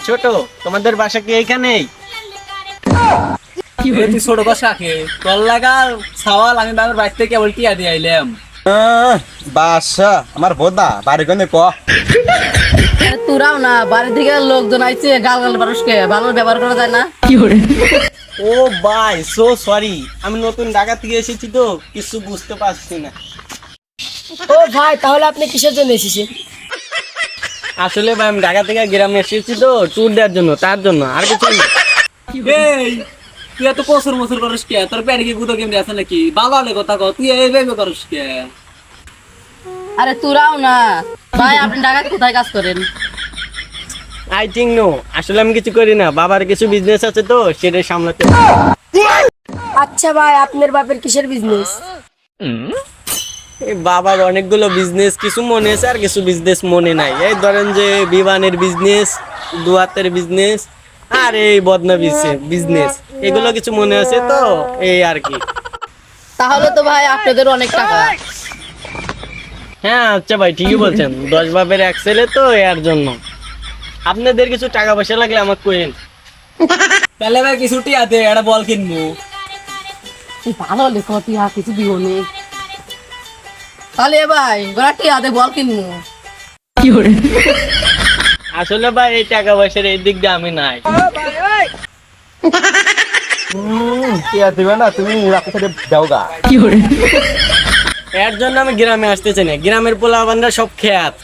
ছোট, তোমাদের বাসা কি এইখানেই? তুই ছোট বাসা কে তোর লাগা সাওয়াল আমি বাবার বাড়ি থেকে কেবল টিয়া দিয়ে আইলাম। বাসা আমার বোদা বাড়ি কোনে ক তোরাও না বাড়ি থেকে লোকজন আইছে গাল গাল মানুষকে ভালো ব্যবহার করা যায় না। ও ভাই, সো সরি, আমি নতুন ঢাকা থেকে এসেছি তো কিছু বুঝতে পারছি না। ও ভাই, তাহলে আপনি কিসের জন্য এসেছেন? আসলে ভাই আমি ঢাকা থেকে গ্রামে এসেছি তো ট্যুর দেওয়ার জন্য, তার জন্য, আর কিছু না। এই তুই এত কসর মসর করিস কে? তোর পেটে কি গুদো কেমনি আছে নাকি? বাবা হলে কথা কও, তুই এইভাবে করিস কে? আরে তোরাও না ভাই, আপনি ঢাকায় কোথায় কাজ করেন? আই থিঙ্ক নো, আসলে আমি কিছু করি না, বাবার কিছু বিজনেস আছে তো সেটা সামলাতে। আচ্ছা ভাই, আপনার বাপের কিসের বিজনেস? এই বাবার অনেকগুলো বিজনেস, কিছু মনে আছে আর কিছু বিজনেস মনে নাই। এই ধরেন যে বিমানের বিজনেস, দুয়াতের বিজনেস, আর এই বদনা বিজনেস, এগুলো কিছু মনে আছে তো, এই আর কি। তাহলে তো ভাই আপনাদের অনেক টাকা। হ্যাঁ আচ্ছা ভাই, ঠিকই বলছেন, 10 বাপের এক ছেলে তো, এর জন্য আপনাদের কিছু টাকা পয়সা লাগলে আমাকে কইেন। তাহলে ভাই কিছু টিয়া দে, একটা বল কিনবো। ভালো লেখো, টিয়া কিছু দিও নি। তাহলে ভাই গোড়া টিয়া দে, বল কিনবো। আসলে ভাই এই টাকা পয়সার এই দিক দিয়ে আমি নাই। টিয়া দিবে না, তুমি রাখতে থেকে দেওগা এর জন্য আমি গ্রামে আসতে চাই না, গ্রামের পোলাপানরা সব খেয়াত।